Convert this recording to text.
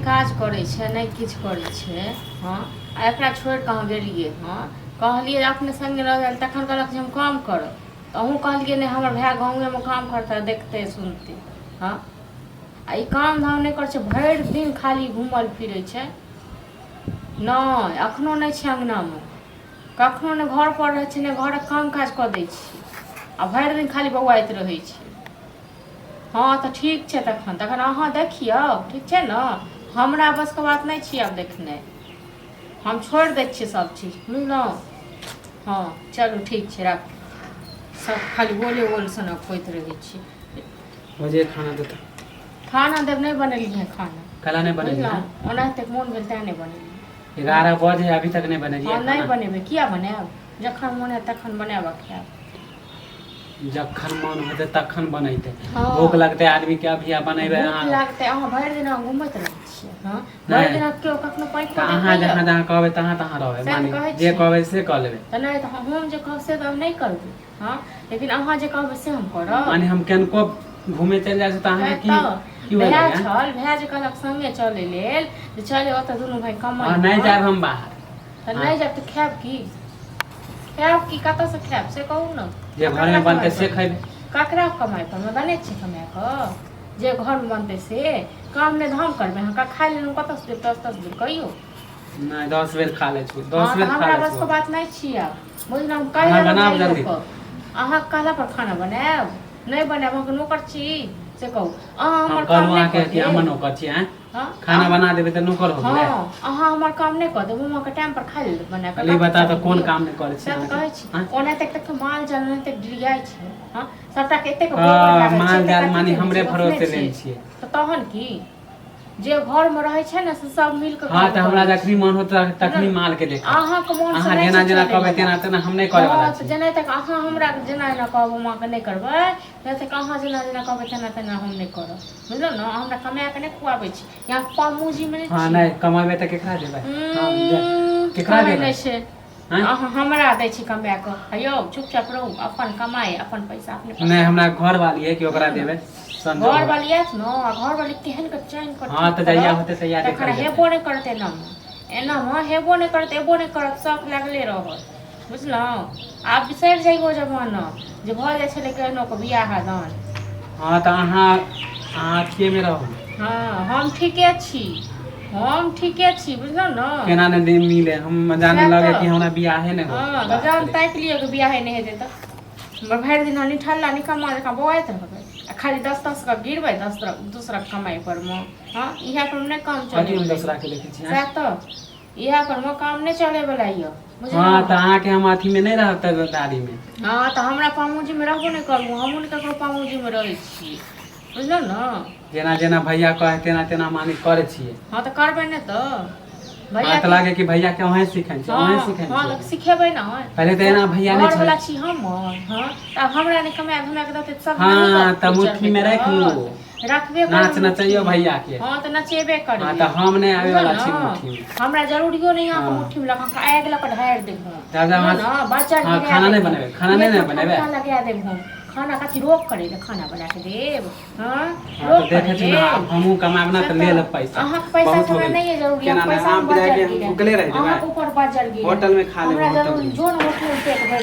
काज करे छे नहीं किछ करे छे। हाँ एकरा छोड़ के हम गेलिए। हाँ कहलिए अपने संगे रह तखन कहलक हम काम करब तो अहूँ कहलिए नहीं हमर भाई गाँव में काम करता देखते सुनते। हाँ आ काम धाम नहीं कर भर दिन खाली घूमल फिरे छे नहीं अखनो नहीं छे अंगना में कखनो ने घर पर रहे ने घर काम काज कर दै छी आ भर दिन खाली बौआइत रहे छी। हाँ तो ठीक है तखन तखन अहाँ देखियो ठीक है ना हमरा बस के बात नहीं छी अब देखने हम छोड़ दै छी सब चीज बुझलौं। हाँ चलू ठीक है रख सब खाली बोले बोल सनक होइत रहे छी। मुझे खाना देता खाना देव नहीं बनेली है खाना कला नहीं बनेली ओनाहिते मोन भेल तैं नहीं बनेली 11 बजे अभी तक नहीं बनेली। हाँ नहीं बनेबे किया बनाब जखन मोन है तखन बनाब खायब जखन मन होते तखन बनैते। हाँ। भूख लगते आदमी के अभी बनेबे भूख लागते अहाँ भर दिन घूमत रहै छियै। हाँ भर दिन केओ कखनो पैक अहाँ जहाँ जहाँ कहबै तहाँ तहाँ रहबै मानी जे कहबै से कह लेबै तो नहीं तो हम जे कहब से तो हम नहीं करबै। हाँ लेकिन अहाँ जे कहबै से हम करब मानी हम केनको घूमे चल जाय त अहाँ की होय भैया छल भैया जे कहलक संगे चले लेल जे चले ओतऽ दुनू भाई कमाई नहीं जाब हम बाहर तो नहीं जाब तो खायब की कतऽ से खायब से कहू ना जे घर में बनते से खैबे ककरा कमाई पर मैं बने छी कमाई क जे घर में बनते से काम ने धाम करबे हाँ खा लेलू कतऽ से 10 दिन कहियो नहीं 10 बेर खा ले छु 10 हाँ, बेर खा हमरा ले बस के बात नहीं छिया बुझलौं हाँ, कहियो बनाब जल्दी। अहाँ कहला पर खाना बनाब नहीं बनाब हम नौकर छी से कहू अहाँ हमर काम कहलू नहीं आके कि हम कर नौकर छी हैं हाँ खाना बना देबे त नौकर हो गेलै। हाँ अहाँ हमर काम नहीं कर देबू के टाइम पर खा ले बना के अली बता तो कौन काम नहीं करे छी से कहै छी हाँ? ओना तक माल जाल नहीं तक डिरियाई छै। हाँ सबटा के एते माल जाल मानी हमरे भरोसे लेन छियै तो तहन की जे घर में रहे छै ना से सब मिल के हाँ तो हमरा जखनी मन होता तखनी माल के देख अहाँ के मन से अहाँ नहीं जेना जेना चले कहबै तेना तेना हम नहीं करे वाला हाँ, तो छी। जेना तक अहाँ हमरा जेना जेना कहब माँ के नहीं करबै तेना तक अहाँ जेना जेना कहबै तेना तेना हम नहीं करब बुझलौ ना हमरा कमा के नहीं खुआबै छी यहाँ पामूजी में नहीं हाँ छी। नहीं कमाबे त केकरा देबै हाँ केकरा कमाई देबै नहीं छै हाँ? अहाँ हमरा दै छी कमा के हेयौ चुपचाप रहू अपन कमाई अपन पैसा अपने नहीं हमरा घर वाली है कि ओकरा देबै संजोग घर वाली आयत न घर वाली केहन के चैन कर हाँ तो जहिया होते तहिया तखन देखल हेबो नहीं करते एना में हेबो नहीं करते एबो नहीं करत शौक लागले रहत बुझलौं। आब बिसरि जाइबो जमाना जे भऽ जाइ छलै केहनो के बियाह दान। हाँ तो अहाँ के में रहू हाँ हम ठीके छी बुझलौं न केना ने दिन मिले हम जाने लगे कि हमरा बियाहे नहीं हो। हाँ तो जान ताकि लियो कि बियाह नहीं हेतै त हमर भरि दिन निठल्ला निकम्मा जकाँ बौआइत रहबै आ खाली 10 के गिरबै दूसरा कमाई पर में। हाँ इएह पर नहीं काम कथी हम चले दूसरा के देखै छी सएह तो इएह पर में काम नहीं चले वाला ये हाँ तो अहाँ के हम अथी में नहीं रहते दादी में। हाँ तो हमरा पामूजी में रहबो नहीं करबो हमहूँ नहीं ककरो पामूजी में रहै छी बुझलौ न। जेना जेना भैया कहे तेना तेना मानी करे छियै। हाँ तो करबै नहीं तो भैया तो लागे कि भैया के वहीं सीखै छी वहीं सीखै हाँ छी सिखेबै ना पहले तो एना भैया नहीं घर वाला छलै। छी हम हाँ तब हमरा नहीं कमाए हमरा के देते सब हाँ तो मुट्ठी में रख लू रखबे नाच नचैयो भैया के। हाँ तो नचेबे कर हाँ तो हम नहीं आवे वाला छी मुट्ठी में हमरा जरूरियो नहीं यहाँ हाँ। मुट्ठी में लगा आग लगा ढार देबो दादा ना बच्चा हाँ खाना नहीं बनेबे खाना नहीं बनेबे लगा देबो खाना कथी रोक करे ले खाना बना के देब। हाँ हाँ, रोक तो देखे छी ना हमहू कमाब ना तो ले लेब पैसा अहाँ पैसा बहुत हो हमरा गेल। नहीं है जरूरी केना हम ने पैसा आराम बजल जाके गिरे भुखले रह अहाँ जेबै ऊपर बजल गिरे होटल में खा लेबै हमरा होटल जरूरी में। जोन होटल पेट भर